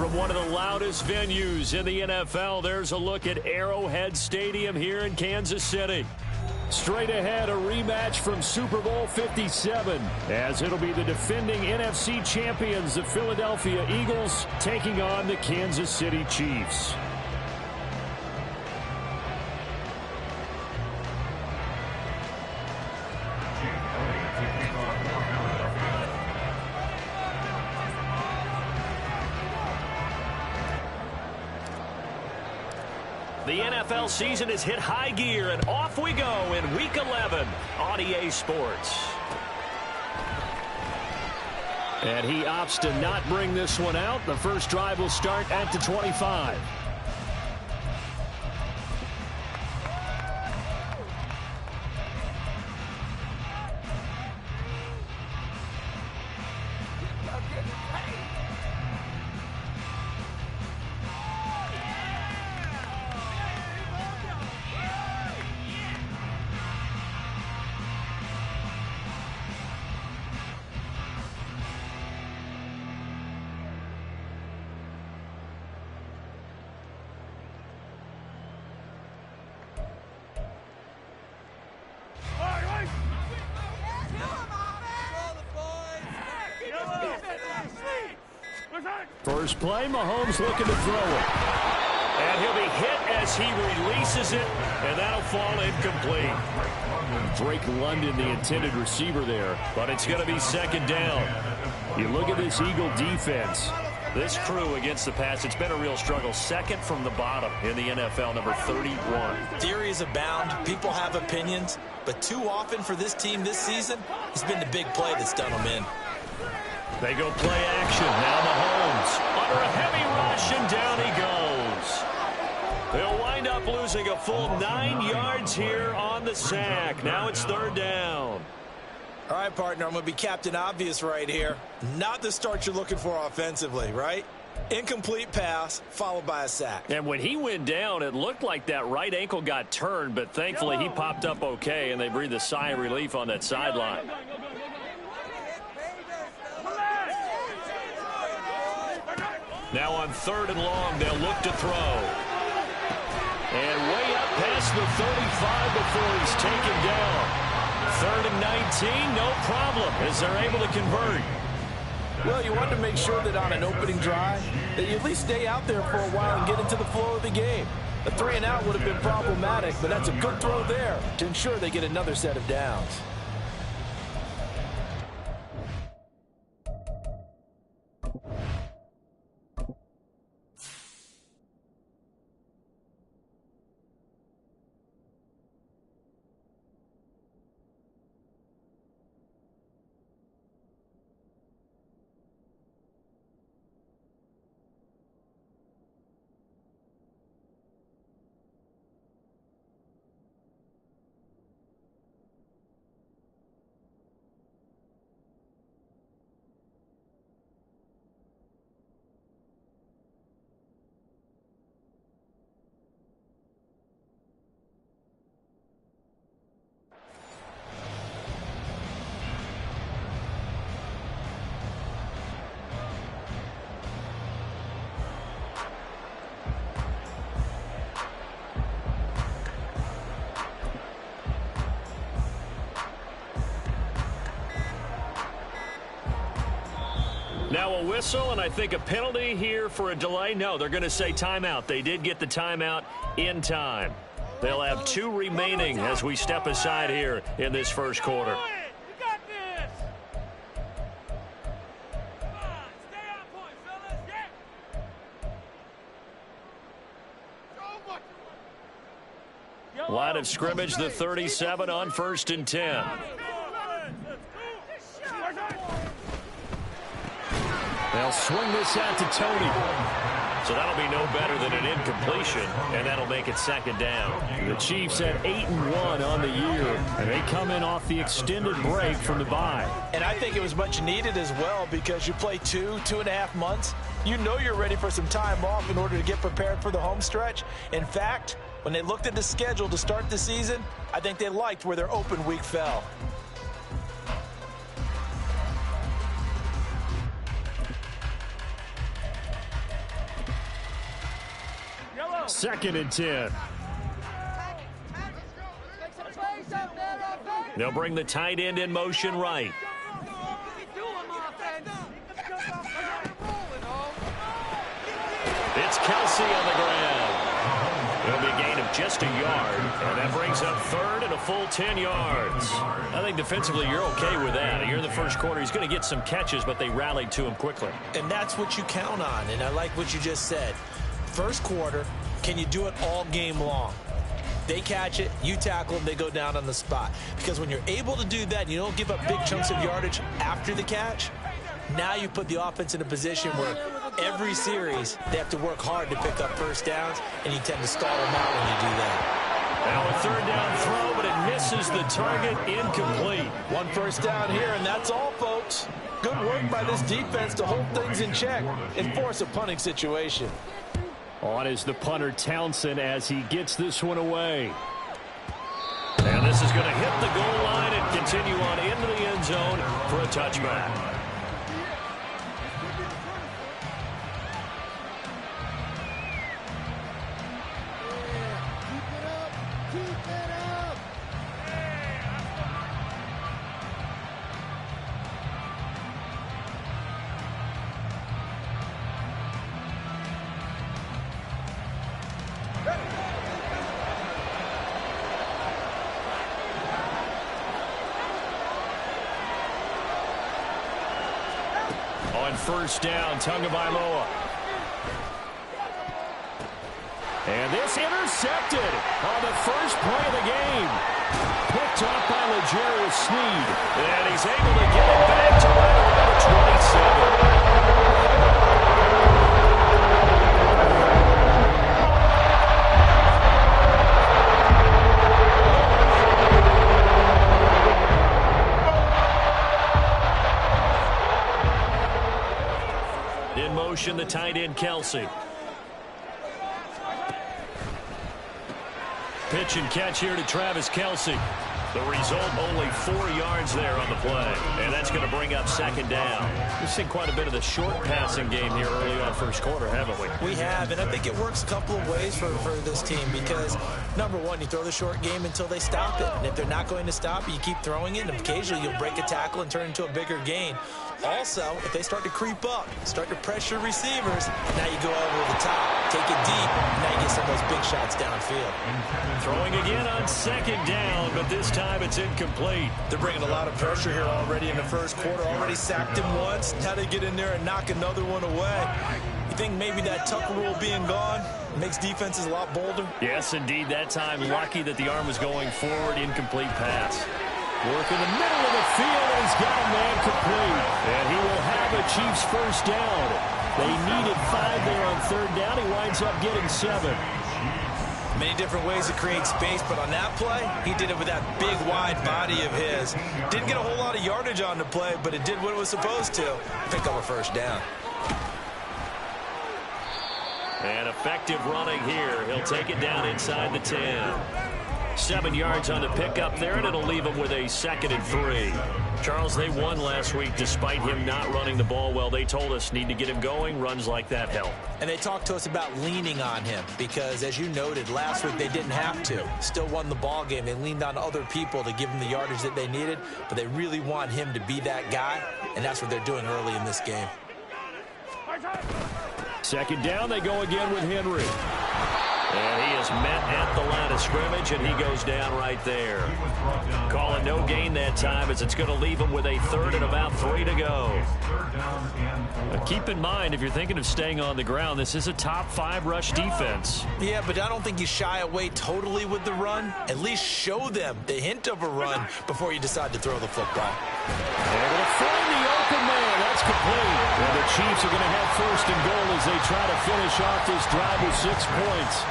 from one of the loudest venues in the NFL. There's a look at Arrowhead Stadium here in Kansas City. Straight ahead, a rematch from Super Bowl 57, as it'll be the defending NFC champions, the Philadelphia Eagles, taking on the Kansas City Chiefs. The NFL season has hit high gear, and off we go in Week 11 on EA Sports. And he opts to not bring this one out. The first drive will start at the 25. First play, Mahomes looking to throw it. And he'll be hit as he releases it, and that'll fall incomplete. Drake London, the intended receiver there, but it's going to be second down. You look at this Eagle defense. This crew against the pass, it's been a real struggle. Second from the bottom in the NFL, number 31. Theories abound. People have opinions. But too often for this team this season, it's been the big play that's done them in. They go play action. Now Mahomes under a heavy rush, and down he goes. They'll wind up losing a full 9 yards here on the sack. Now it's third down. All right, partner, I'm going to be Captain Obvious right here. Not the start you're looking for offensively, right? Incomplete pass followed by a sack. And when he went down, it looked like that right ankle got turned, but thankfully he popped up okay, and they breathed a sigh of relief on that sideline. Now on third and long, they'll look to throw. And way up past the 35 before he's taken down. Third and 19, no problem, as they're able to convert. Well, you want to make sure that on an opening drive, that you at least stay out there for a while and get into the flow of the game. A 3-and-out would have been problematic, but that's a good throw there to ensure they get another set of downs. Now a whistle, and I think a penalty here for a delay. No, they're going to say timeout. They did get the timeout in time. They'll have 2 remaining as we step aside here in this first quarter. Line of scrimmage, the 37 on 1st and 10. They'll swing this out to Tony. So that'll be no better than an incompletion, and that'll make it second down. The Chiefs at 8-1 on the year, and they come in off the extended break from the bye. And I think it was much needed as well, because you play 2.5 months. You know you're ready for some time off in order to get prepared for the home stretch. In fact, when they looked at the schedule to start the season, I think they liked where their open week fell. 2nd and 10. They'll bring the tight end in motion right. It's Kelsey on the ground. It'll be a gain of just a yard, and that brings up 3rd and a full 10 yards. I think defensively you're okay with that. You're in the first quarter. He's going to get some catches, but they rallied to him quickly. And that's what you count on, and I like what you just said. First quarter, can you do it all game long? They catch it, you tackle them, they go down on the spot. Because when you're able to do that, and you don't give up big chunks of yardage after the catch, now you put the offense in a position where every series they have to work hard to pick up first downs, and you tend to stall them out when you do that. Now a 3rd down throw, but it misses the target, incomplete. 1 first down here, and that's all, folks. Good work by this defense to hold things in check and force a punting situation. On is the punter, Townsend, as he gets this one away. And this is going to hit the goal line and continue on into the end zone for a touchback. On 1st down, Tagovailoa. And this intercepted on the first play of the game. Picked up by L'Jarius Sneed. And he's able to get it back to right around the 27. In motion, the tight end, Kelsey. Pitch and catch here to Travis Kelsey. The result, only 4 yards there on the play. And that's going to bring up 2nd down. We've seen quite a bit of the short passing game here early on first quarter, haven't we? We have, and I think it works a couple of ways for this team because, number one, you throw the short game until they stop it. And if they're not going to stop it, you keep throwing it, and occasionally you'll break a tackle and turn it into a bigger gain. Also, if they start to creep up, start to pressure receivers, now you go over the top, take it deep, now you get some of those big shots downfield. Throwing again on 2nd down, but this time it's incomplete. They're bringing a lot of pressure here already in the first quarter. Already sacked him once. Now they get in there and knock another one away. You think maybe that Tucker rule being gone makes defenses a lot bolder? Yes, indeed. That time, lucky that the arm was going forward. Incomplete pass. Work in the middle of the field, and he's got a man complete. And he will have a Chiefs first down. They needed 5 there on 3rd down. He winds up getting 7. Many different ways to create space, but on that play, he did it with that big, wide body of his. Didn't get a whole lot of yardage on the play, but it did what it was supposed to. Pick up a first down. And effective running here. He'll take it down inside the 10. 7 yards on the pickup there, and it'll leave him with a 2nd and 3. Charles, they won last week despite him not running the ball well. They told us need to get him going. Runs like that help. And they talked to us about leaning on him because, as you noted, last week they didn't have to. Still won the ball game. They leaned on other people to give them the yardage that they needed, but they really want him to be that guy, and that's what they're doing early in this game. 2nd down, they go again with Henry. And he is met at the line of scrimmage, and he goes down right there. Calling no gain that time as it's going to leave him with a 3rd and about 3 to go. But keep in mind, if you're thinking of staying on the ground, this is a top 5 rush defense. Yeah, but I don't think you shy away totally with the run. At least show them the hint of a run before you decide to throw the football. They're going to find the open man. That's complete. And the Chiefs are going to have 1st and goal as they try to finish off this drive with 6 points.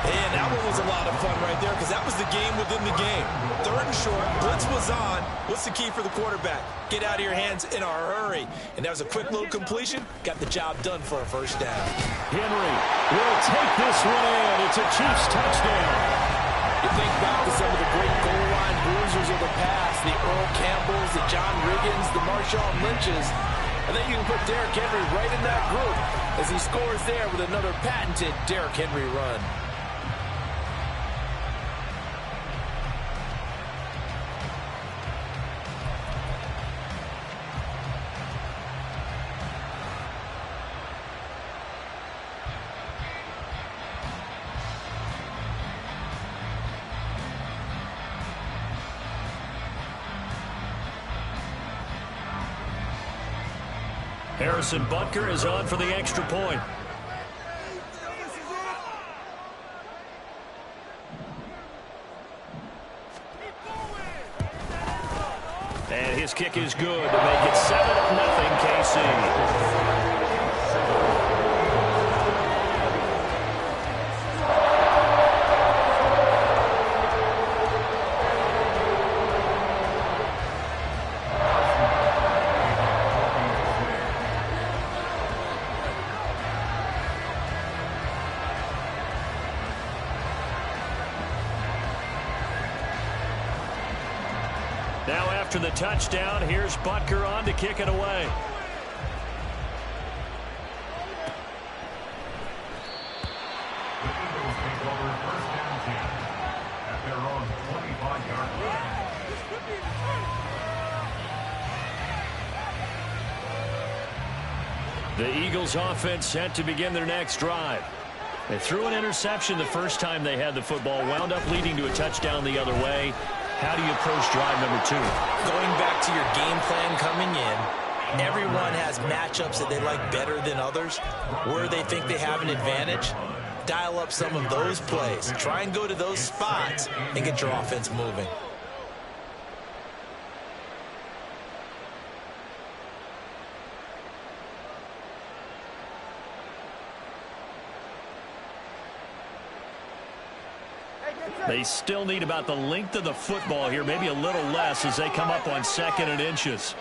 And that one was a lot of fun right there because that was the game within the game. 3rd and short, blitz was on. What's the key for the quarterback? Get out of your hands in a hurry. And that was a quick little completion. Got the job done for a first down. Henry will take this one in. It's a Chiefs touchdown. You think back to some of the great goal line bruisers of the past, the Earl Campbells, the John Riggins, the Marshawn Lynches. I think you can put Derrick Henry right in that group. as he scores there with another patented Derrick Henry run. Harrison Butker is on for the extra point. And his kick is good to make it 7-0 KC. Now after the touchdown, here's Butker on to kick it away. The Eagles offense set to begin their next drive. They threw an interception the first time they had the football, wound up leading to a touchdown the other way. How do you approach drive number 2? Going back to your game plan coming in, everyone has matchups that they like better than others. Where they think they have an advantage, dial up some of those plays. Try and go to those spots and get your offense moving. They still need about the length of the football here, maybe a little less as they come up on 2nd and inches.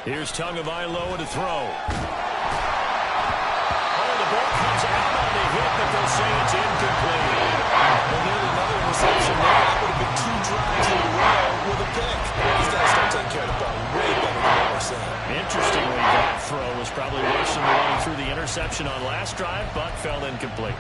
Here's Tagovailoa to throw. Oh, the ball comes out on the hit, but they'll say it's incomplete. Well, nearly another interception there. That would have been 2 drives in a row with a pick. He's got to start taking care of the ball way better than what we're seeing. Interestingly, that throw was probably worse than the one through the interception on last drive, but fell incomplete.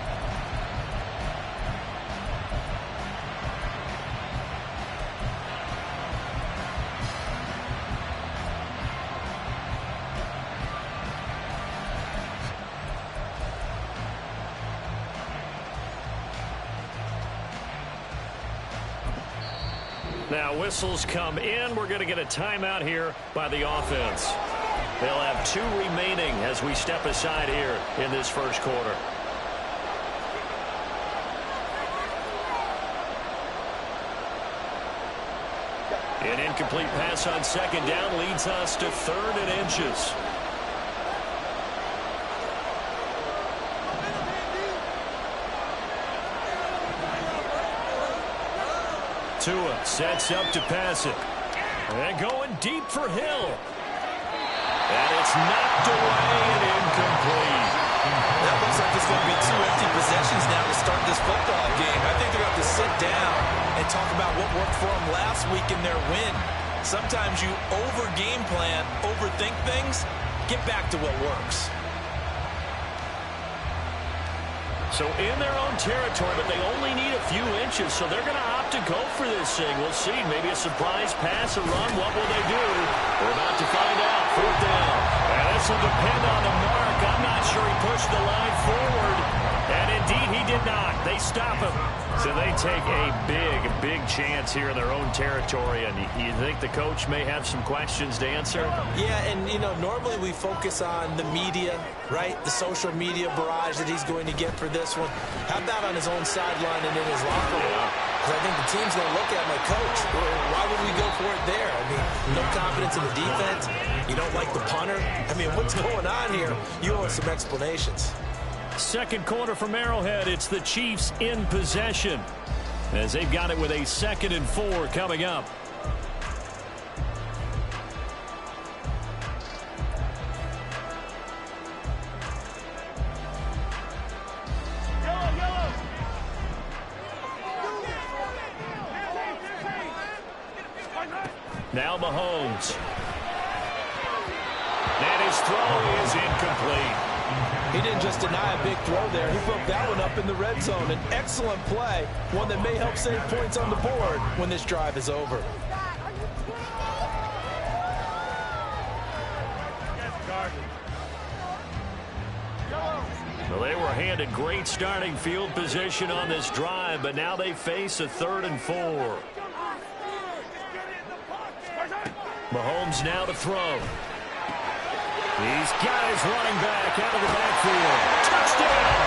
Now whistles come in. We're going to get a timeout here by the offense. They'll have 2 remaining as we step aside here in this first quarter. An incomplete pass on 2nd down leads us to 3rd and inches. Tua sets up to pass it. And going deep for Hill. And it's knocked away and incomplete. That looks like it's going to be 2 empty possessions now to start this football game. I think they're going to have to sit down and talk about what worked for them last week in their win. Sometimes you over-game plan, overthink things, get back to what works. So in their own territory, but they only need a few inches, so they're going to opt to go for this thing. We'll see. Maybe a surprise pass, a run. What will they do? We're about to find out. 4th down. And this will depend on the mark. I'm not sure he pushed the line forward. And indeed, he did not. They stop him. So they take a big chance here in their own territory. And you think the coach may have some questions to answer? Yeah, and, you know, normally we focus on the media, right? The social media barrage that he's going to get for this one. How about on his own sideline and in his locker room? Because I think the team's going to look at my coach. Why would we go for it there? I mean, no confidence in the defense. You don't like the punter. I mean, what's going on here? You owe us some explanations. Second quarter from Arrowhead. It's the Chiefs in possession as they've got it with a 2nd and 4 coming up. Now Mahomes. And his throw is incomplete. He didn't just deny a big throw there. He broke that one up in the red zone. An excellent play, one that may help save points on the board when this drive is over. Well, they were handed great starting field position on this drive, but now they face a 3rd and 4. Mahomes now to throw. He's got his running back out of the backfield. Touchdown!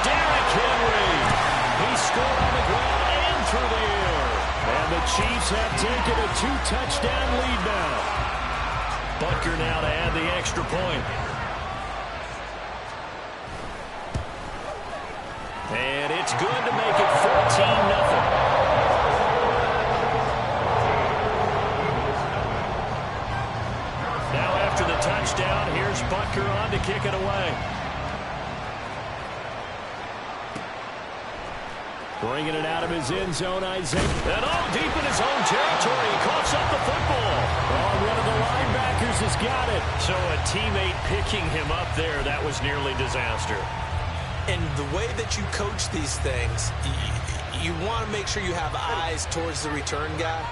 Derrick Henry. He scored on the ground and through the air. And the Chiefs have taken a 2-touchdown lead now. Butker now to add the extra point. And it's good to make it 14-0. Now after the touchdown, here's Butker on to kick it away. Bringing it out of his end zone, Isaiah. And deep in his own territory. He coughs up the football. One of the linebackers has got it. So a teammate picking him up there, that was nearly disaster. And the way that you coach these things, you want to make sure you have eyes towards the return guy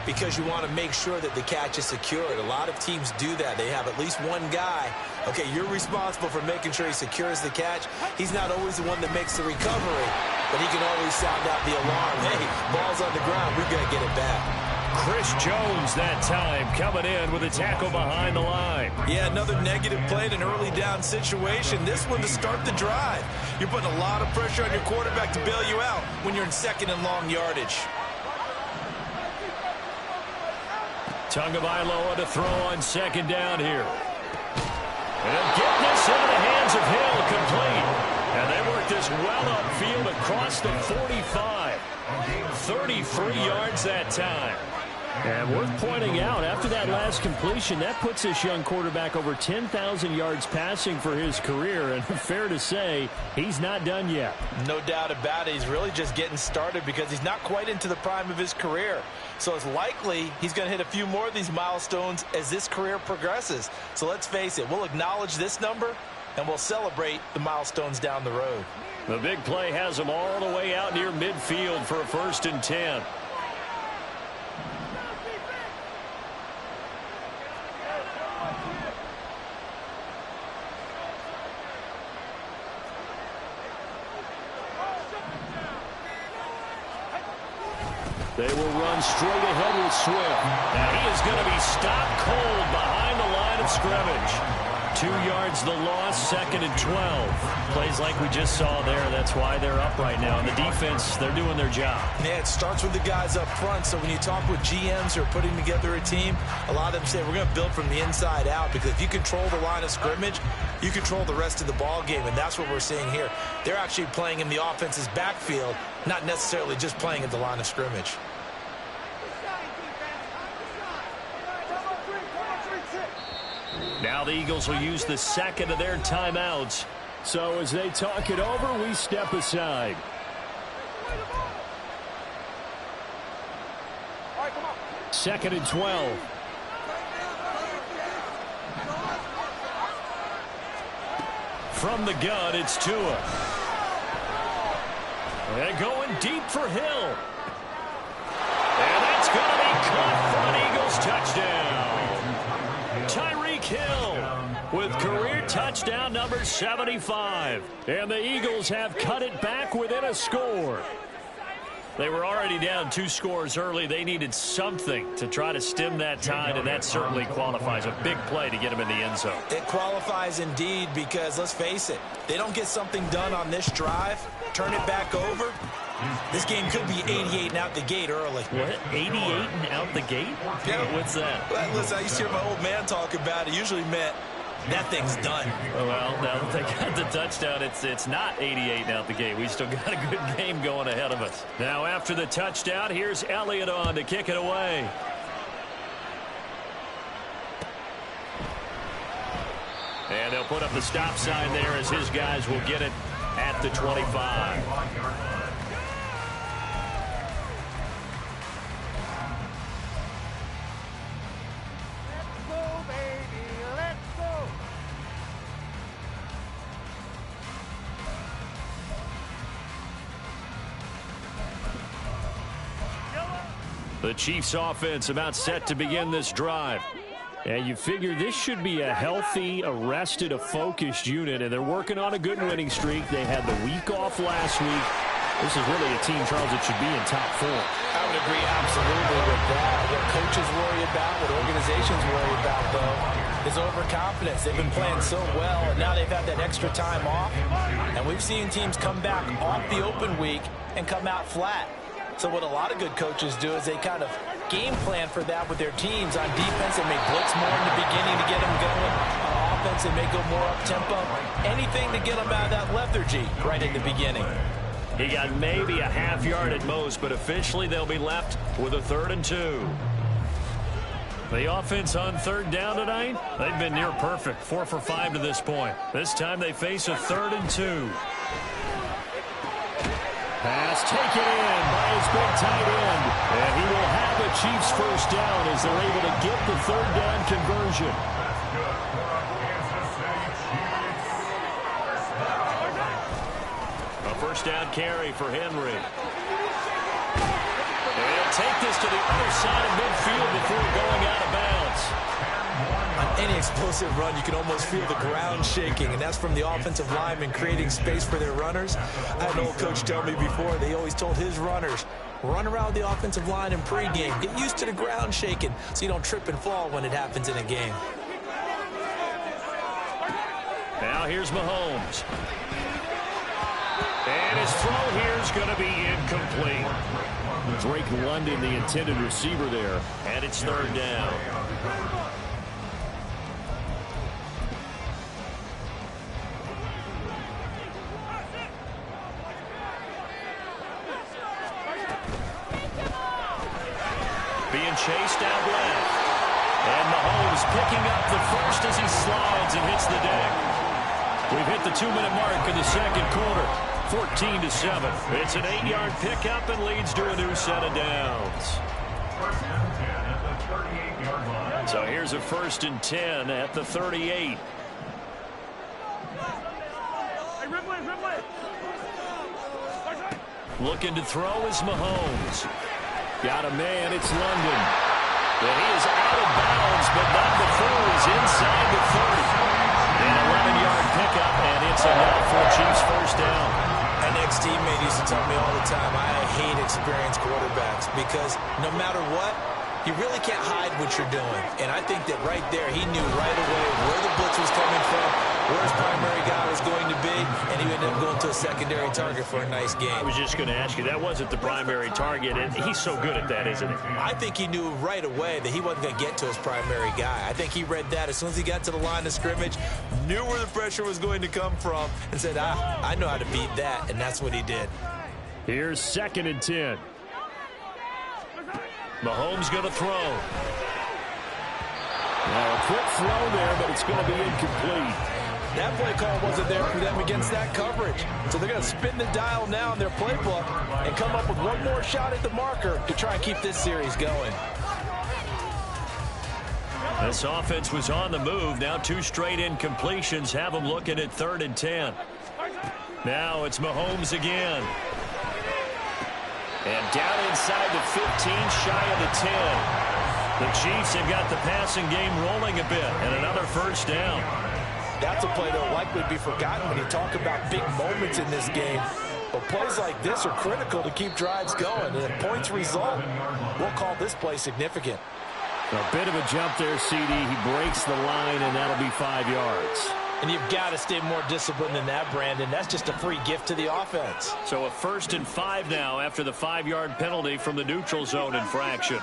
because you want to make sure that the catch is secured. A lot of teams do that. They have at least one guy. Okay, you're responsible for making sure he secures the catch. He's not always the one that makes the recovery, but he can always sound out the alarm. Hey, ball's on the ground. We've got to get it back. Chris Jones that time coming in with a tackle behind the line. Yeah, another negative play in an early down situation. This one to start the drive. You're putting a lot of pressure on your quarterback to bail you out when you're in 2nd and long yardage. Tagovailoa to throw on 2nd down here. And getting this into the hands of Hill, complete. And they work this well upfield across the 45. 33 yards that time. And worth pointing out, after that last completion, that puts this young quarterback over 10,000 yards passing for his career. And fair to say, he's not done yet. No doubt about it. He's really just getting started because he's not quite into the prime of his career. So it's likely he's going to hit a few more of these milestones as this career progresses. So let's face it, we'll acknowledge this number and we'll celebrate the milestones down the road. The big play has him all the way out near midfield for a 1st and 10. They will run straight ahead with Swift. Now he is going to be stopped cold behind the line of scrimmage. 2 yards the loss, 2nd and 12. Plays like we just saw there. That's why they're up right now. And the defense, they're doing their job. Yeah, it starts with the guys up front. So when you talk with GMs who are putting together a team, a lot of them say we're going to build from the inside out because if you control the line of scrimmage, you control the rest of the ball game. And that's what we're seeing here. They're actually playing in the offense's backfield, not necessarily just playing at the line of scrimmage. Now the Eagles will use the 2nd of their timeouts. So as they talk it over, we step aside. Second and 12. From the gun, it's Tua. And going deep for Hill. And that's going to be caught for an Eagles touchdown. Tyreek Hill with career touchdown number 75. And the Eagles have cut it back within a score. They were already down 2 scores early. They needed something to try to stem that tide, and that certainly qualifies. A big play to get them in the end zone. It qualifies indeed because, let's face it, they don't get something done on this drive, turn it back over, this game could be 88 and out the gate early. What? 88 and out the gate? Yeah. What's that? Well, listen, I used to hear my old man talk about it. Usually meant that thing's done. Well, now that they got the touchdown, it's not 88 and out the gate. We still got a good game going ahead of us. Now, after the touchdown, here's Elliott on to kick it away. And they'll put up the stop sign there as his guys will get it at the 25. The Chiefs offense about set to begin this drive. And you figure this should be a healthy, a rested, a focused unit, and they're working on a good winning streak. They had the week off last week. This is really a team, Charles, that should be in top form. I would agree absolutely with that. What coaches worry about, what organizations worry about, though, is overconfidence. They've been playing so well, and now they've had that extra time off. And we've seen teams come back off the open week and come out flat. So what a lot of good coaches do is they kind of game plan for that with their teams. On defense, they may blitz more in the beginning to get them going. On offense, they may go more up-tempo. Anything to get them out of that lethargy right in the beginning. He got maybe a half yard at most, but officially they'll be left with a 3rd and 2. The offense on 3rd down tonight, they've been near perfect, 4 for 5 to this point. This time they face a 3rd and 2. Pass taken in by his big tight end. And he will have a Chiefs first down as they're able to get the 3rd down conversion. A first down carry for Henry. They'll take this to the other side of midfield before going out of bounds. On any explosive run, you can almost feel the ground shaking, and that's from the offensive linemen creating space for their runners. I had an old coach tell me before, they always told his runners, run around the offensive line in pregame. Get used to the ground shaking so you don't trip and fall when it happens in a game. Now here's Mahomes. And his throw here is going to be incomplete. Drake London, the intended receiver there, and it's 3rd down. Being chased out left. And Mahomes picking up the first as he slides and hits the deck. We've hit the 2-minute mark in the second quarter. 14-7. It's an 8-yard pickup and leads to a new set of downs. So here's a 1st and 10 at the 38. Looking to throw is Mahomes. Got a man, it's London. And he is out of bounds, but not before he's inside the 30. An 11-yard pickup, and it's enough for a Chiefs first down. An ex-teammate used to tell me all the time, I hate experienced quarterbacks because no matter what, you really can't hide what you're doing. And I think that right there, he knew right away where the blitz was coming from, where his primary guy was going to be, and he ended up going to a secondary target for a nice game. I was just going to ask you, that wasn't the primary target, and he's so good at that, isn't he? I think he knew right away that he wasn't going to get to his primary guy. I think he read that as soon as he got to the line of scrimmage, knew where the pressure was going to come from, and said, I know how to beat that, and that's what he did. Here's 2nd and 10. Mahomes going to throw. Now a quick throw there, but it's going to be incomplete. That play call wasn't there for them against that coverage. So they're going to spin the dial now in their playbook and come up with one more shot at the marker to try and keep this series going. This offense was on the move. Now 2 straight incompletions have them looking at 3rd and 10. Now it's Mahomes again. And down inside the 15, shy of the 10. The Chiefs have got the passing game rolling a bit, and another first down. That's a play that will likely be forgotten when you talk about big moments in this game. But plays like this are critical to keep drives going. And if points result, we'll call this play significant. A bit of a jump there, CD. He breaks the line, and that'll be 5 yards. And you've got to stay more disciplined than that, Brandon. That's just a free gift to the offense. So a 1st and 5 now after the 5-yard penalty from the neutral zone infraction.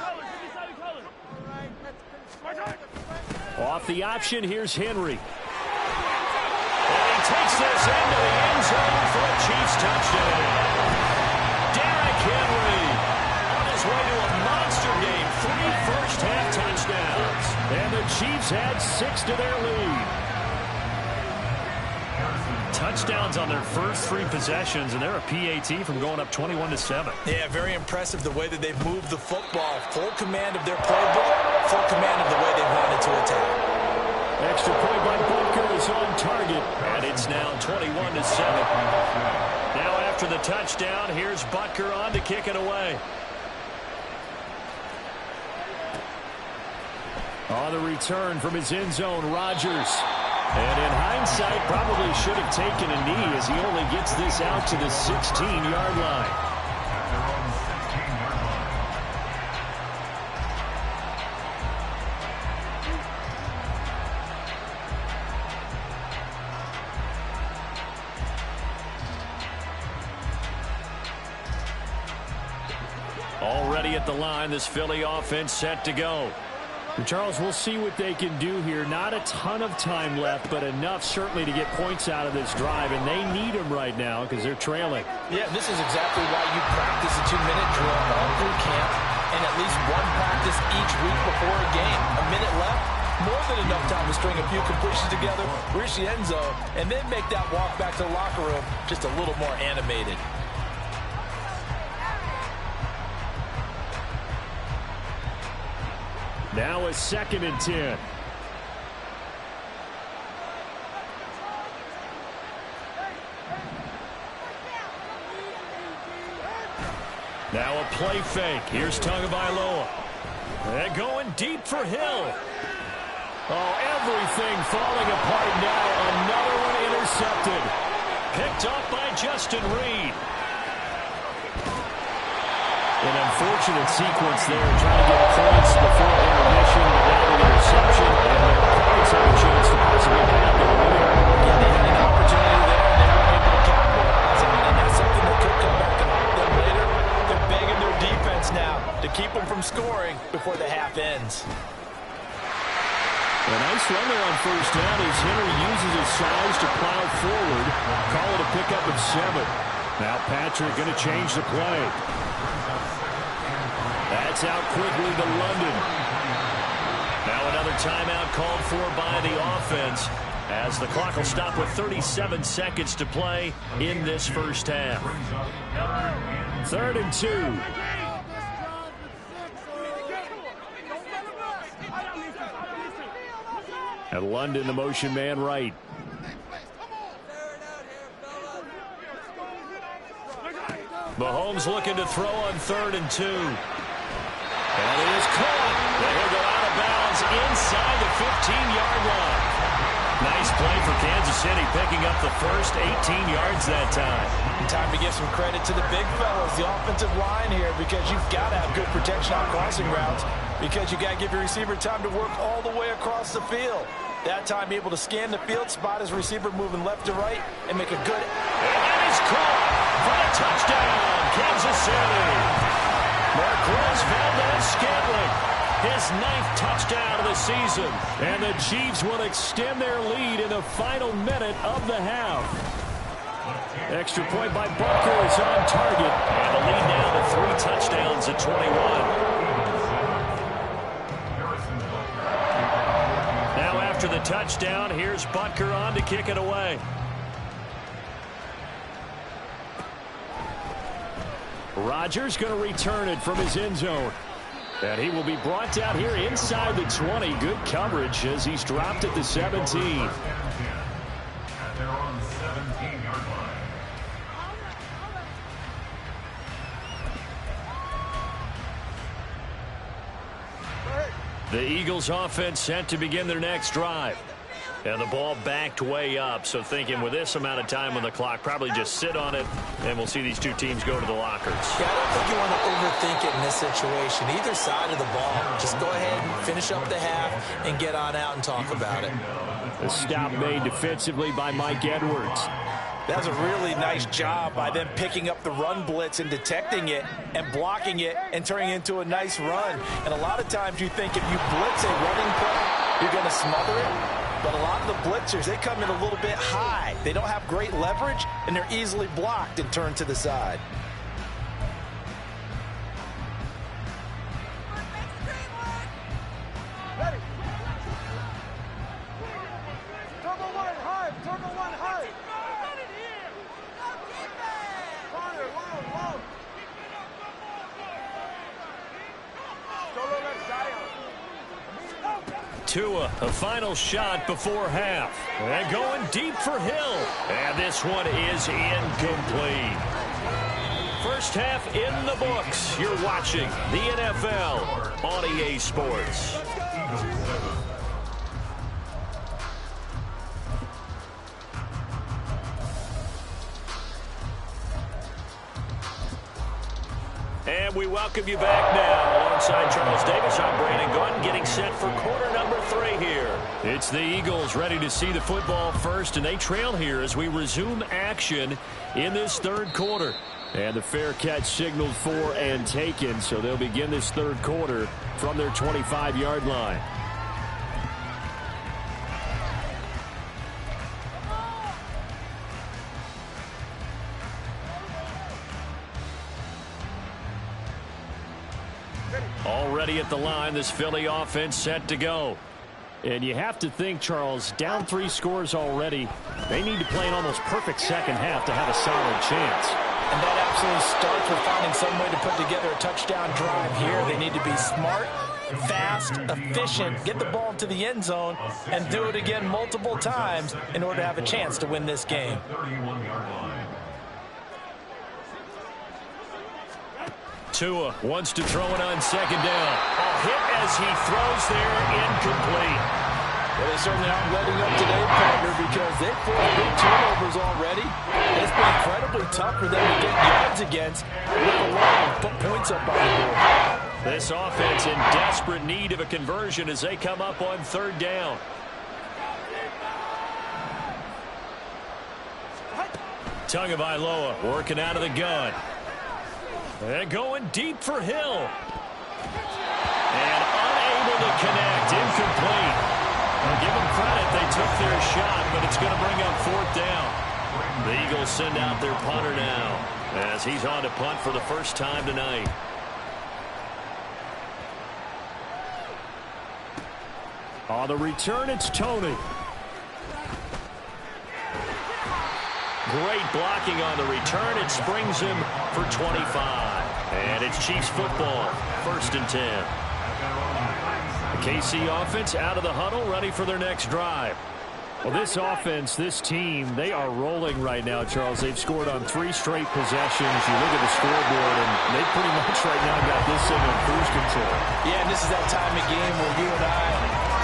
Off the option, here's Henry. And he takes this into the end zone for a Chiefs touchdown. Derrick Henry on his way to a monster game. 3 first-half touchdowns. And the Chiefs had 6 to their lead. Touchdowns on their first 3 possessions, and they're a PAT from going up 21-7. Yeah, very impressive the way that they've moved the football. Full command of their playbook, full command of the way they wanted to attack. Extra point by Butker is on target, and it's now 21-7. Now after the touchdown, here's Butker on to kick it away. On the return from his end zone, Rodgers. And in hindsight, probably should have taken a knee as he only gets this out to the 16-yard line. Already at the line, this Philly offense set to go. Charles, we'll see what they can do here. Not a ton of time left, but enough certainly to get points out of this drive, and they need them right now because they're trailing. Yeah, this is exactly why you practice a 2-minute drill all through camp and at least one practice each week before a game. A minute left, more than enough time to string a few completions together, reach the end zone, and then make that walk back to the locker room just a little more animated. Now a 2nd and 10. Now a play fake. Here's Tagovailoa. And going deep for Hill. Oh, everything falling apart now. Another one intercepted. Picked up by Justin Reed. An unfortunate sequence there, trying to get points before intermission, but now the interception, and their opponents have a chance to possibly have their lead. Yeah, they had an opportunity there, and they weren't able to capitalize on it, and that's something that could come back and haunt them later. They're begging their defense now to keep them from scoring before the half ends. A nice run there on first down as Henry uses his size to plow forward. Call it a pickup of 7. Now Patrick going to change the play. That's out quickly to London. Now another timeout called for by the offense as the clock will stop with 37 seconds to play in this first half. 3rd and 2. At London, the motion man right. Mahomes looking to throw on 3rd and 2. And it is caught. And he'll go out of bounds inside the 15-yard line. Nice play for Kansas City, picking up the first 18 yards that time. Time to give some credit to the big fellas, the offensive line here, because you've got to have good protection on crossing routes, because you got to give your receiver time to work all the way across the field. That time able to scan the field, spot his receiver moving left to right, and make a good... And that is caught for the touchdown, Kansas City. Marquez Valdes-Scantling, his 9th touchdown of the season. And the Chiefs will extend their lead in the final minute of the half. Extra point by Butker is on target. And the lead now to 3 touchdowns at 21. Now after the touchdown, here's Butker on to kick it away. Rodgers going to return it from his end zone. And he will be brought down here inside the 20. Good coverage as he's dropped at the 17. They're on the 17-yard line. The Eagles offense set to begin their next drive. And the ball backed way up, so thinking with this amount of time on the clock, probably just sit on it, and we'll see these two teams go to the lockers. Yeah, I don't think you want to overthink it in this situation. Either side of the ball, just go ahead and finish up the half and get on out and talk about it. A stop made defensively by Mike Edwards. That was a really nice job by them picking up the run blitz and detecting it and blocking it and turning it into a nice run. And a lot of times you think if you blitz a running play, you're going to smother it. But a lot of the blitzers, they come in a little bit high. They don't have great leverage, and they're easily blocked and turned to the side. Ready. Turbo one hard. Turbo one hard. Corner, low. Solo left side. Tua, a final shot before half. And going deep for Hill. And this one is incomplete. First half in the books. You're watching the NFL on EA Sports. we welcome you back now. Alongside Charles Davis, I'm Brandon Gaudin, getting set for quarter number 3 here. It's the Eagles ready to see the football first, and they trail here as we resume action in this third quarter. And the fair catch signaled for and taken, so they'll begin this third quarter from their 25-yard line. Already at the line, this Philly offense set to go. And you have to think, Charles, down 3 scores already. They need to play an almost perfect second half to have a solid chance. And that absolutely starts with finding some way to put together a touchdown drive here. They need to be smart, fast, efficient, get the ball to the end zone, and do it again multiple times in order to have a chance to win this game. Tua wants to throw it on second down. A hit as he throws there, incomplete. Well, they certainly aren't letting up today, partner, because they've forced big turnovers already. And it's been incredibly tough for them to get yards against, let alone put points up on the board. This offense in desperate need of a conversion as they come up on third down. Tagovailoa working out of the gun. And going deep for Hill. And unable to connect. Incomplete. I'll give them credit. They took their shot, but it's going to bring up fourth down. The Eagles send out their punter now as he's on to punt for the first time tonight. On the return, it's Tony. Great blocking on the return. It springs him for 25. And it's Chiefs football, 1st and 10. The KC offense out of the huddle, ready for their next drive. Well, this offense, this team, they are rolling right now, Charles. They've scored on 3 straight possessions. You look at the scoreboard, and they pretty much right now got this thing on cruise control. Yeah, and this is that time of game where you and I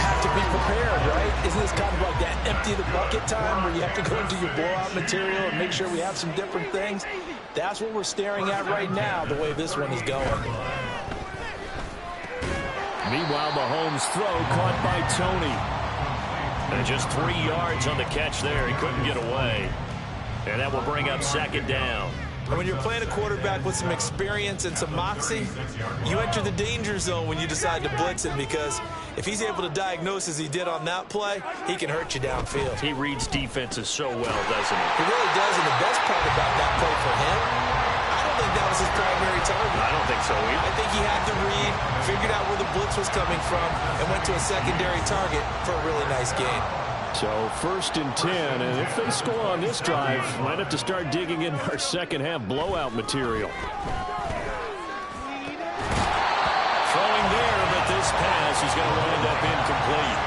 have to be prepared, right? Isn't this kind of like that empty the bucket time where you have to go into your blowout material and make sure we have some different things? That's what we're staring at right now, the way this one is going. Meanwhile, Mahomes' throw caught by Tony. And just 3 yards on the catch there. He couldn't get away. And that will bring up second down. And when you're playing a quarterback with some experience and some moxie, you enter the danger zone when you decide to blitz him, because if he's able to diagnose as he did on that play, he can hurt you downfield. He reads defenses so well, doesn't he? He really does, and the best part about that play for him, I don't think that was his primary target. I don't think so either. I think he had to read, figured out where the blitz was coming from, and went to a secondary target for a really nice gain. So 1st and 10, and if they score on this drive, might have to start digging in our second half blowout material. Throwing there, but this pass is going to wind up incomplete.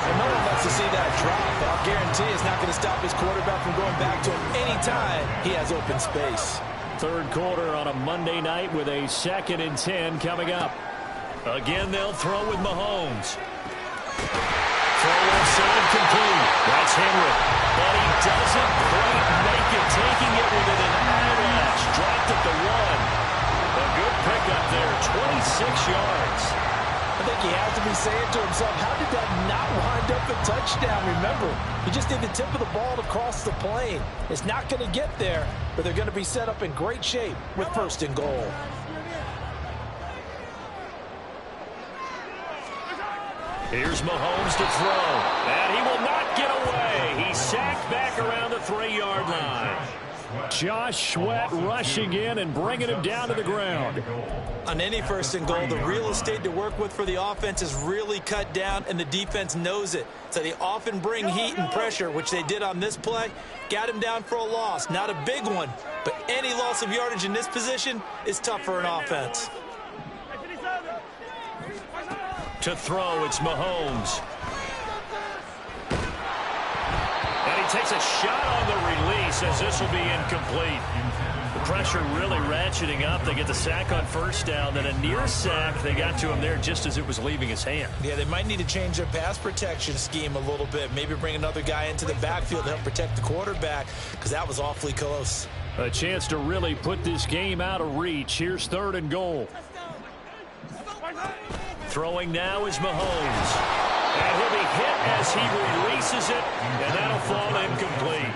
And no one wants to see that drop, but I'll guarantee it's not going to stop his quarterback from going back to him anytime he has open space. Third quarter on a Monday night with a 2nd and 10 coming up. Again, they'll throw with Mahomes. Throw left side complete. That's Henry. But he doesn't quite make it. Taking it with an eyelash. Dropped at the 1. A good pickup there. 26 yards. I think he has to be saying to himself, how did that not wind up a touchdown? Remember, you just need the tip of the ball to cross the plane. It's not going to get there, but they're going to be set up in great shape with 1st and goal. Here's Mahomes to throw, and he will not get away. He's sacked back around the 3-yard line. Josh Sweat rushing in and bringing him down to the ground. On any 1st and goal, the real estate to work with for the offense is really cut down, and the defense knows it. So they often bring heat and pressure, which they did on this play. Got him down for a loss. Not a big one, but any loss of yardage in this position is tough for an offense. To throw, it's Mahomes. And he takes a shot on the release as this will be incomplete. The pressure really ratcheting up. They get the sack on 1st down, then a near sack. They got to him there just as it was leaving his hand. Yeah, they might need to change their pass protection scheme a little bit. Maybe bring another guy into the backfield to help protect the quarterback, because that was awfully close. A chance to really put this game out of reach. Here's 3rd and goal. Throwing now is Mahomes. And he'll be hit as he releases it, and that'll fall incomplete.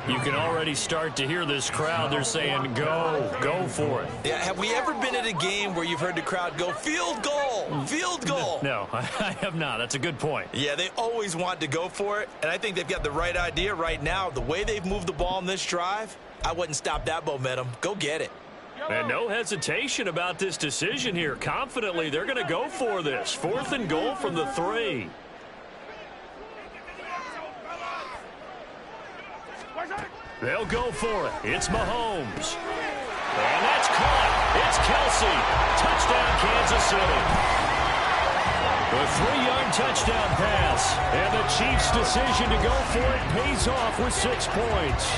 You can already start to hear this crowd. They're saying, go for it. Yeah, have we ever been at a game where you've heard the crowd go, field goal, field goal? No, I have not. That's a good point. Yeah, they always want to go for it, and I think they've got the right idea right now. The way they've moved the ball in this drive, I wouldn't stop that momentum. Go get it. And no hesitation about this decision here. Confidently, they're going to go for this. 4th and goal from the 3. They'll go for it. It's Mahomes. And that's caught. It's Kelsey. Touchdown, Kansas City. A 3-yard touchdown pass. And the Chiefs' decision to go for it pays off with 6 points.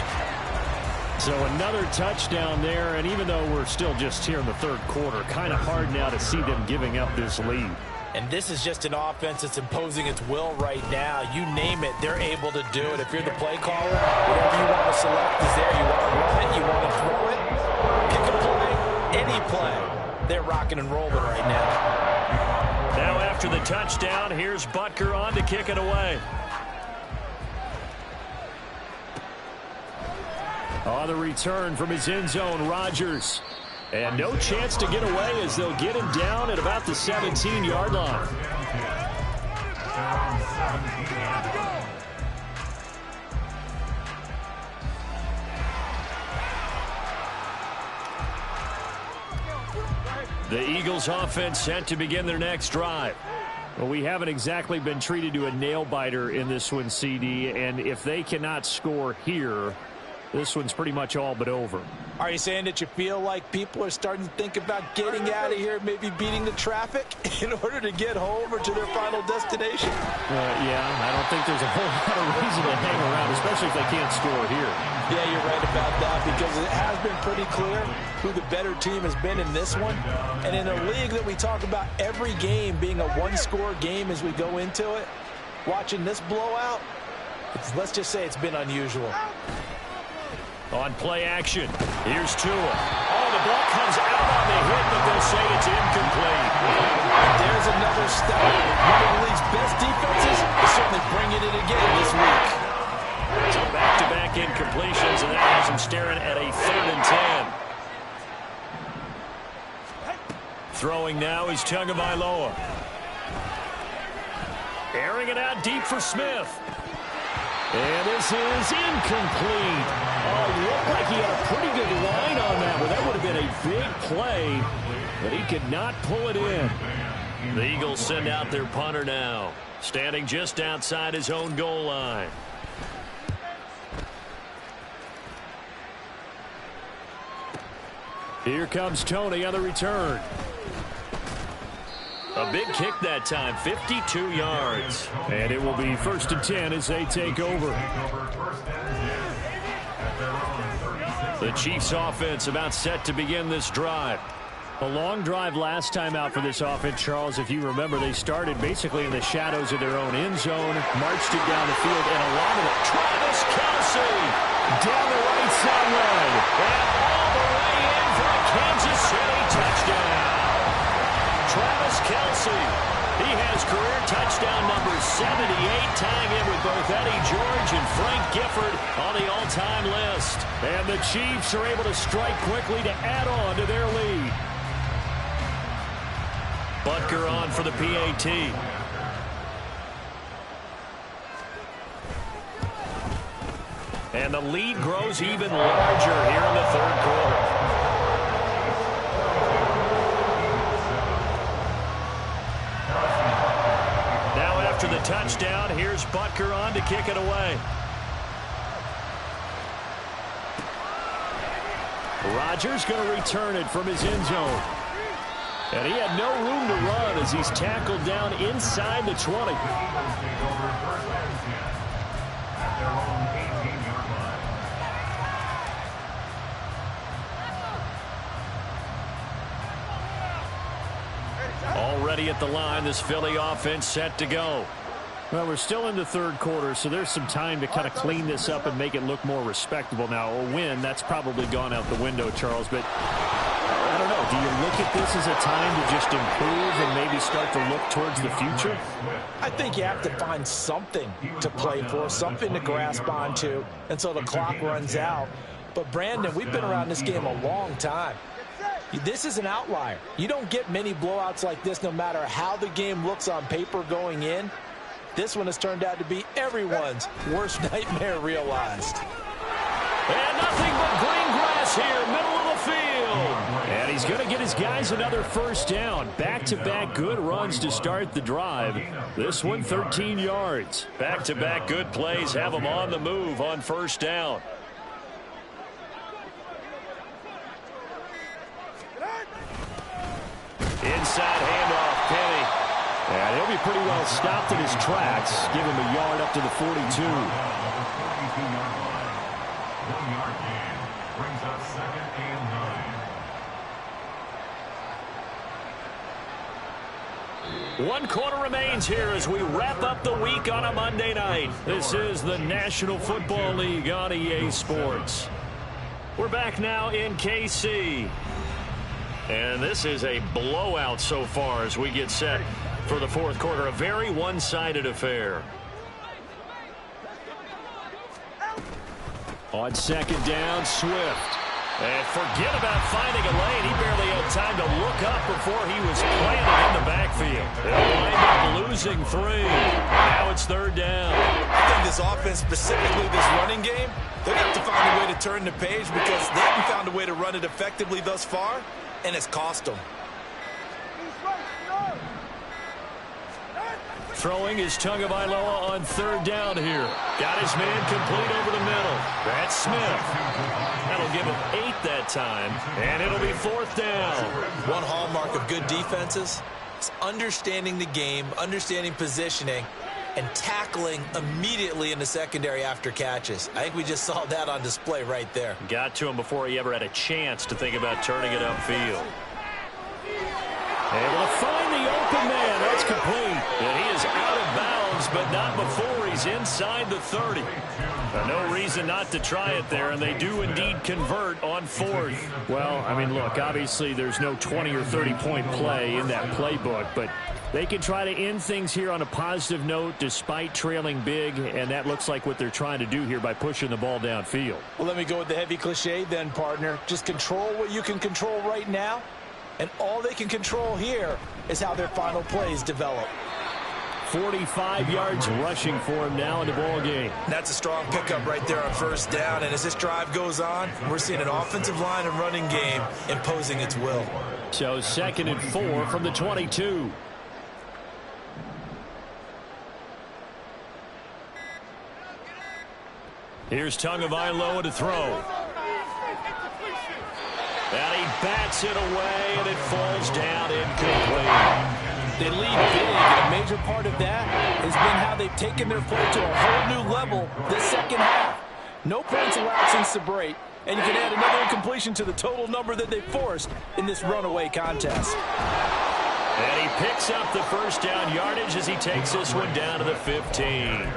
So another touchdown there, and even though we're still just here in the 3rd quarter, kind of hard now to see them giving up this lead. And this is just an offense that's imposing its will right now. You name it, they're able to do it. If you're the play caller, whatever you want to select is there. You want to run it, you want to throw it, pick a play, any play. They're rocking and rolling right now. Now after the touchdown, here's Butker on to kick it away. On the return from his end zone, Rodgers. And no chance to get away as they'll get him down at about the 17-yard line. The Eagles offense set to begin their next drive. Well, we haven't exactly been treated to a nail-biter in this one, CD, and if they cannot score here, this one's pretty much all but over. Are you saying that you feel like people are starting to think about getting out of here, maybe beating the traffic in order to get home or to their final destination? Yeah, I don't think there's a whole lot of reason to hang around, especially if they can't score here. Yeah, you're right about that because it has been pretty clear who the better team has been in this one. And in a league that we talk about every game being a one-score game as we go into it, watching this blowout, let's just say it's been unusual. On play action, here's Tua. Oh, the ball comes out on the hit, but they'll say it's incomplete. There's another stat. One of the league's best defenses is certainly bringing it again this week. So back-to-back incompletions, and that has him staring at a 3rd and 10. Throwing now is Tagovailoa. Airing it out deep for Smith. And this is incomplete. Oh, it looked like he had a pretty good line on that one. That would have been a big play, but he could not pull it in. The Eagles send out their punter now, standing just outside his own goal line. Here comes Tony on the return. A big kick that time, 52 yards. And it will be 1st and 10 as they take over. The Chiefs offense about set to begin this drive. A long drive last time out for this offense, Charles. If you remember, they started basically in the shadows of their own end zone, marched it down the field, and a lot of it. Travis Kelce down the right sideline. And all the way in for a Kansas City touchdown. Travis Kelce, he has career touchdown number 78, tying in with both Eddie George and Frank Gifford on the all-time list. And the Chiefs are able to strike quickly to add on to their lead. Butker on for the PAT. And the lead grows even larger here in the 3rd quarter. After the touchdown, here's Butker on to kick it away. Rodgers going to return it from his end zone. And he had no room to run as he's tackled down inside the 20. Already at the line, this Philly offense set to go. Well, we're still in the third quarter, so there's some time to kind of clean this up and make it look more respectable. Now, a win, that's probably gone out the window, Charles, but I don't know. Do you look at this as a time to just improve and maybe start to look towards the future? I think you have to find something to play for, something to grasp onto until the clock runs out. But, Brandon, we've been around this game a long time. This is an outlier. You don't get many blowouts like this no matter how the game looks on paper going in. This one has turned out to be everyone's worst nightmare realized. And nothing but green grass here, middle of the field. And he's going to get his guys another first down. Back-to-back good runs to start the drive. This one 13 yards. Back-to-back good plays have them on the move on first down. Inside handoff, Penny. And he'll be pretty well stopped in his tracks. Give him a yard up to the 42. 1-yard gain brings up 2nd and 9. 1 quarter remains here as we wrap up the week on a Monday night. This is the National Football League on EA Sports. We're back now in KC. And this is a blowout so far as we get set for the fourth quarter. A very one-sided affair. On second down, Swift. And forget about finding a lane. He barely had time to look up before he was planted in the backfield. They'll wind up losing 3. Now it's third down. I think this offense, specifically this running game, they're going to have to find a way to turn the page because they haven't found a way to run it effectively thus far, and it's cost them. Throwing is Tagovailoa on third down here. Got his man complete over the middle. That's Smith. That'll give him 8 that time, and it'll be fourth down. One hallmark of good defenses is understanding the game, understanding positioning, and tackling immediately in the secondary after catches. I think we just saw that on display right there. Got to him before he ever had a chance to think about turning it upfield. Able to find the open man. That's complete. And he is out of bounds, but not before he's inside the 30. No reason not to try it there, and they do indeed convert on fourth. Well, I mean, look, obviously there's no 20 or 30-point play in that playbook, but they can try to end things here on a positive note despite trailing big, and that looks like what they're trying to do here by pushing the ball downfield. Well, let me go with the heavy cliche then, partner. Just control what you can control right now, and all they can control here is how their final plays develop. 45 yards rushing for him now in the ball game. That's a strong pickup right there on first down, and as this drive goes on, we're seeing an offensive line and running game imposing its will. So 2nd and 4 from the 22. Here's Tagovailoa to throw. And he bats it away, and it falls down incomplete. They lead big, and a major part of that has been how they've taken their play to a whole new level this second half. No points allowed since the break, and you can add another incompletion to the total number that they forced in this runaway contest. And he picks up the first down yardage as he takes this one down to the 15.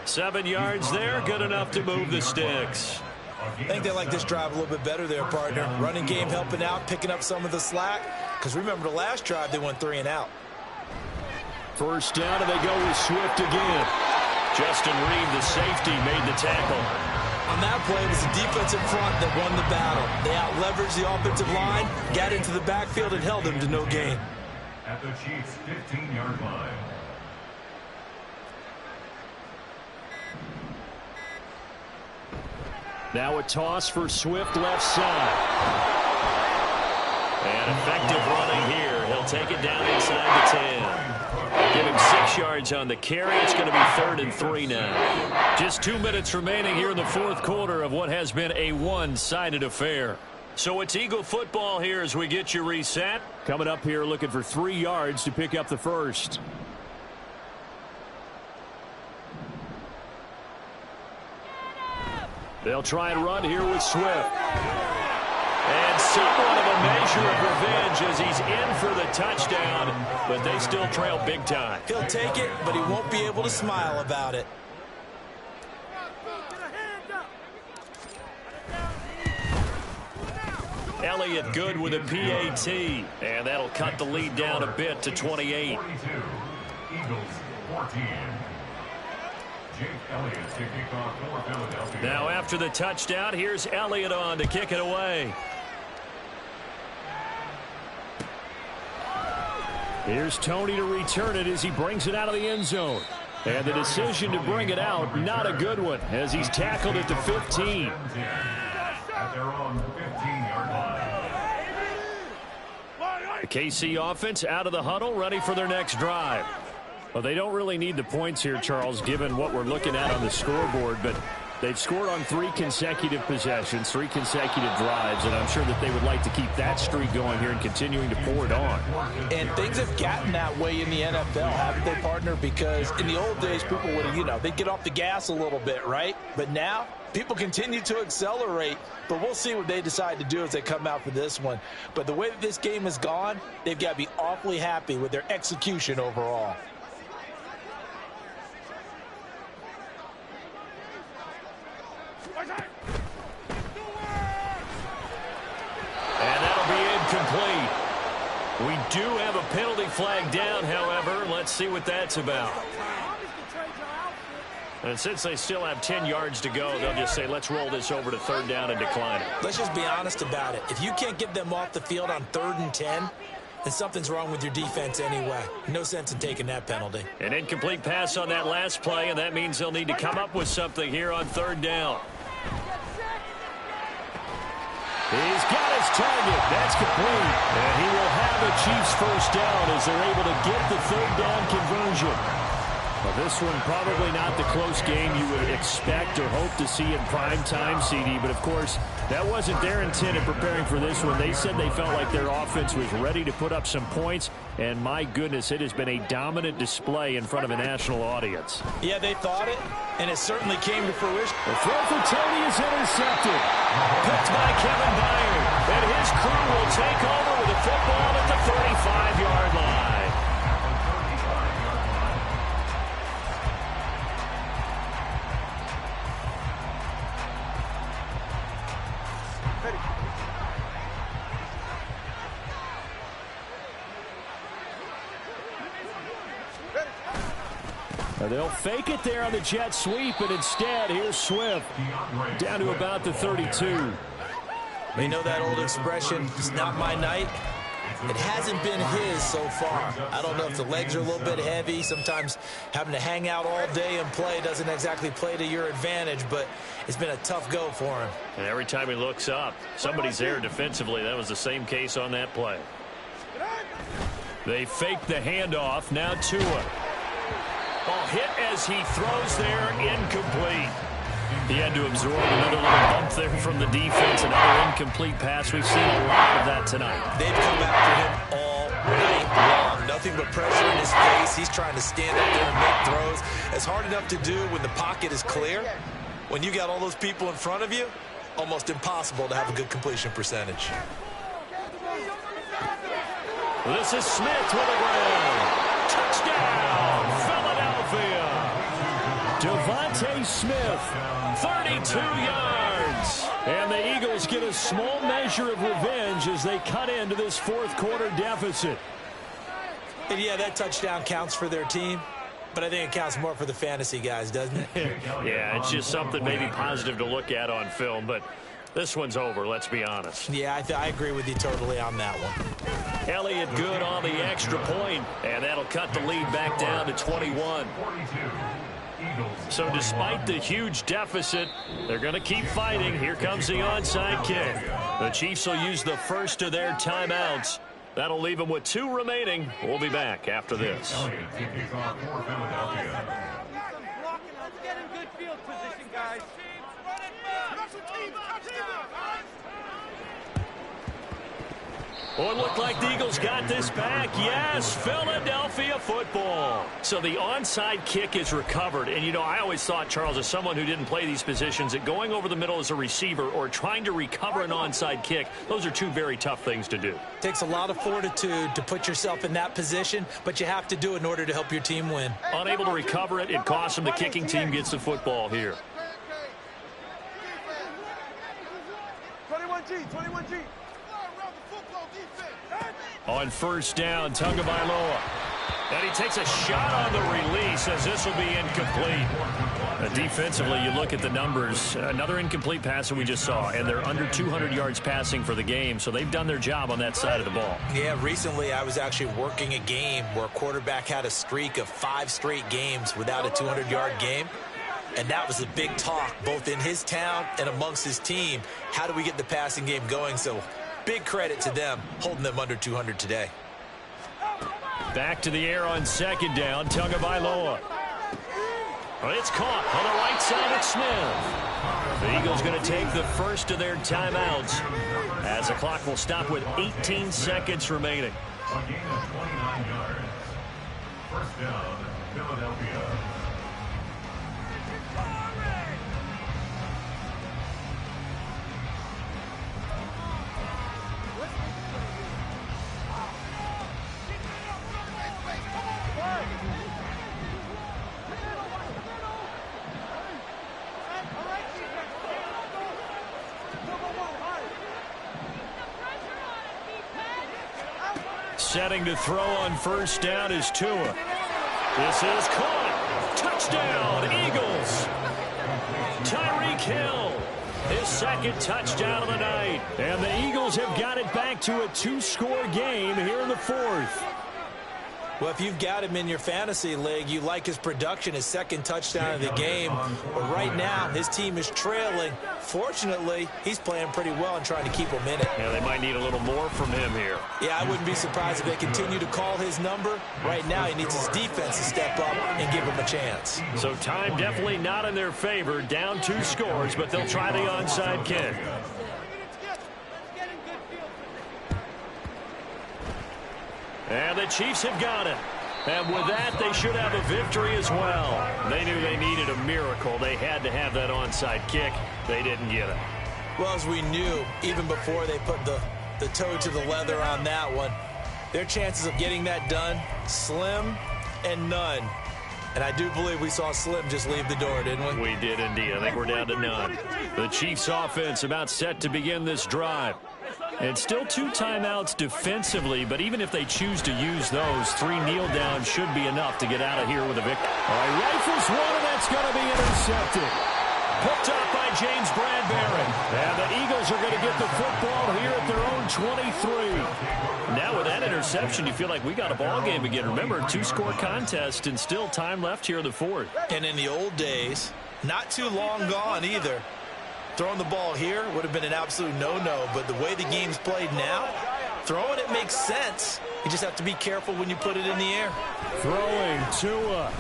7 yards there, good enough to move the sticks. I think they like this drive a little bit better there, partner. Running game helping out, picking up some of the slack. Because remember the last drive, they went 3 and out. First down, and they go with Swift again. Justin Reed, the safety, made the tackle. On that play, it was the defensive front that won the battle. They out-leveraged the offensive line, got into the backfield, and held them to no gain. At the Chiefs' 15-yard line. Now a toss for Swift left side. And effective running here. He'll take it down inside the 10. Give him 6 yards on the carry. It's going to be 3rd and 3 now. Just 2 minutes remaining here in the fourth quarter of what has been a one-sided affair. So it's Eagle football here as we get you reset. Coming up here looking for 3 yards to pick up the first. They'll try and run here with Swift. And somewhat of a measure of revenge as he's in for the touchdown, but they still trail big time. He'll take it, but he won't be able to smile about it. Elliott good with a PAT, and that'll cut the lead down a bit to 28. 42, Eagles 14. Jake Elliott to kick off for Philadelphia. Now after the touchdown, here's Elliott on to kick it away. Here's Tony to return it as he brings it out of the end zone. And the decision to bring it out, not a good one, as he's tackled at the 15. At their own 15-yard line. The KC offense out of the huddle, ready for their next drive. Well, they don't really need the points here, Charles, given what we're looking at on the scoreboard, but they've scored on 3 consecutive possessions, 3 consecutive drives, and I'm sure that they would like to keep that streak going here and continuing to pour it on. And things have gotten that way in the NFL, haven't they, partner? Because in the old days, people would, they'd get off the gas a little bit, right? But now, people continue to accelerate, but we'll see what they decide to do as they come out for this one. But the way that this game has gone, they've got to be awfully happy with their execution overall. And that'll be incomplete. We do have a penalty flag down, however. Let's see what that's about. And since they still have 10 yards to go, they'll just say, let's roll this over to 3rd down and decline it. Let's just be honest about it. If you can't get them off the field on 3rd and 10, then something's wrong with your defense anyway. No sense in taking that penalty. An incomplete pass on that last play, and that means they'll need to come up with something here on 3rd down. He's got his target. That's complete. And he will have the Chiefs' first down as they're able to get the 3rd down conversion. Well, this one probably not the close game you would expect or hope to see in prime time, CD. But, of course, that wasn't their intent in preparing for this one. They said they felt like their offense was ready to put up some points. And, my goodness, it has been a dominant display in front of a national audience. Yeah, they thought it, and it certainly came to fruition. The throw for Tony is intercepted. Picked by Kevin Byard. And his crew will take over with the football at the 35-yard line. They'll fake it there on the jet sweep, and instead, here's Swift down to about the 32. You know that old expression, it's not my night? It hasn't been his so far. I don't know if the legs are a little bit heavy. Sometimes having to hang out all day and play doesn't exactly play to your advantage, but it's been a tough go for him. And every time he looks up, somebody's there defensively. That was the same case on that play. They fake the handoff. Now Tua. Ball hit as he throws there, incomplete. He had to absorb another little bump there from the defense, another incomplete pass. We've seen a lot of that tonight. They've come after him all night long. Nothing but pressure in his face. He's trying to stand up there and make throws. It's hard enough to do when the pocket is clear. When you got all those people in front of you, almost impossible to have a good completion percentage. This is Smith with a ground. Touchdown, Philadelphia. Devontae Smith, 32 yards. And the Eagles get a small measure of revenge as they cut into this 4th quarter deficit. And yeah, that touchdown counts for their team, but I think it counts more for the fantasy guys, doesn't it? Yeah, it's just something maybe positive to look at on film, but this one's over, let's be honest. Yeah, I agree with you totally on that one. Elliott good on the extra point, and that'll cut the lead back down to 21. So despite the huge deficit, they're going to keep fighting. Here comes the onside kick. The Chiefs will use the first of their timeouts. That'll leave them with 2 remaining. We'll be back after this. Elliott to kick off for Philadelphia. Let's get in good field position, guys. Well, it looked like the Eagles got this back. Yes, Philadelphia football. So the onside kick is recovered. And, you know, I always thought, Charles, as someone who didn't play these positions, that going over the middle as a receiver or trying to recover an onside kick, those are two very tough things to do. Takes a lot of fortitude to put yourself in that position, but you have to do it in order to help your team win. Unable to recover it, it costs them. The kicking team gets the football here. 21G. On first down, Tagovailoa. And he takes a shot on the release as this will be incomplete. Defensively, you look at the numbers. Another incomplete pass that we just saw, and they're under 200 yards passing for the game, so they've done their job on that side of the ball. Yeah, recently I was actually working a game where a quarterback had a streak of 5 straight games without a 200-yard game. And that was a big talk, both in his town and amongst his team. How do we get the passing game going? So big credit to them, holding them under 200 today. Back to the air on second down, Tagovailoa. Well, it's caught on the right side of Smith. The Eagles going to take the first of their timeouts as the clock will stop with 18 seconds remaining. A gain of 29 yards. First down, Philadelphia. Setting to throw on first down is Tua. This is caught. Touchdown, Eagles. Tyreek Hill, his second touchdown of the night. And the Eagles have got it back to a 2-score game here in the fourth. Well, if you've got him in your fantasy league, you like his production, his second touchdown of the game. But right now, his team is trailing. Fortunately, he's playing pretty well and trying to keep them in it. Yeah, they might need a little more from him here. Yeah, I wouldn't be surprised if they continue to call his number. Right now, he needs his defense to step up and give him a chance. So time definitely not in their favor. Down 2 scores, but they'll try the onside kick. And the Chiefs have got it. And with that, they should have a victory as well. They knew they needed a miracle. They had to have that onside kick. They didn't get it. Well, as we knew, even before they put the toe to the leather on that one, their chances of getting that done, slim and none. And I do believe we saw Slim just leave the door, didn't we? We did indeed. I think we're down to none. The Chiefs offense about set to begin this drive. And still 2 timeouts defensively, but even if they choose to use those, 3 kneel downs should be enough to get out of here with a victory. All right, rifles one, and that's going to be intercepted. Picked up by James Bradbury. And the Eagles are going to get the football here at their own 23. Now with that interception, you feel like we got a ball game again. Remember, 2-score contest and still time left here in the fourth. And in the old days, not too long gone either, throwing the ball here would have been an absolute no-no, but the way the game's played now, throwing it makes sense. You just have to be careful when you put it in the air. Throwing Tua.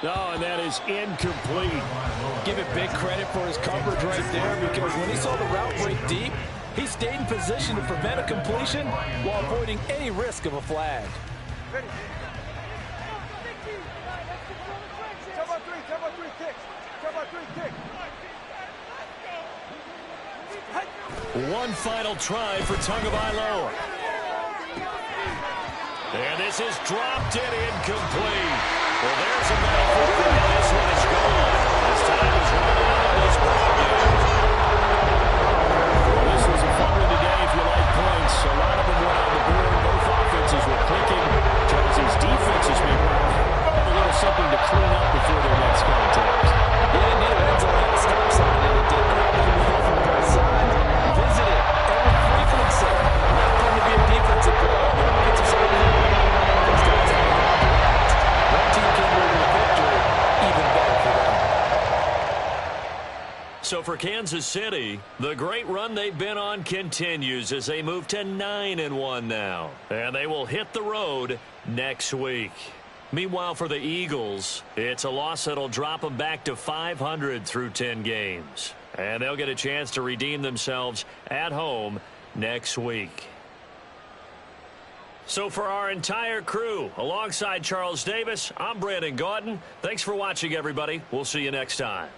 Oh, and that is incomplete. Give it big credit for his coverage right there, because when he saw the route break deep, he stayed in position to prevent a completion while avoiding any risk of a flag. One final try for Tagovailoa. And this is dropped and incomplete. Well, there's a mouthful for him. This one is gone. This time is running out of this ball game. Well, this was a fun one today if you like points. A lot of them went on the board. Both offenses were clicking. Chelsea's defenses may have a little something to clean up before their next contest. Yeah, indeed. That's a lot of stops on it. It did not come from both sides. Visit it every frequency. Not going to be a defensive play. The offensive side of it. Those guys have a lot to react. One team can win the victory. Even better for them. So for Kansas City, the great run they've been on continues as they move to 9-1 now. And they will hit the road next week. Meanwhile, for the Eagles, it's a loss that'll drop them back to 500 through 10 games. And they'll get a chance to redeem themselves at home next week. So for our entire crew, alongside Charles Davis, I'm Brandon Gaudin. Thanks for watching, everybody. We'll see you next time.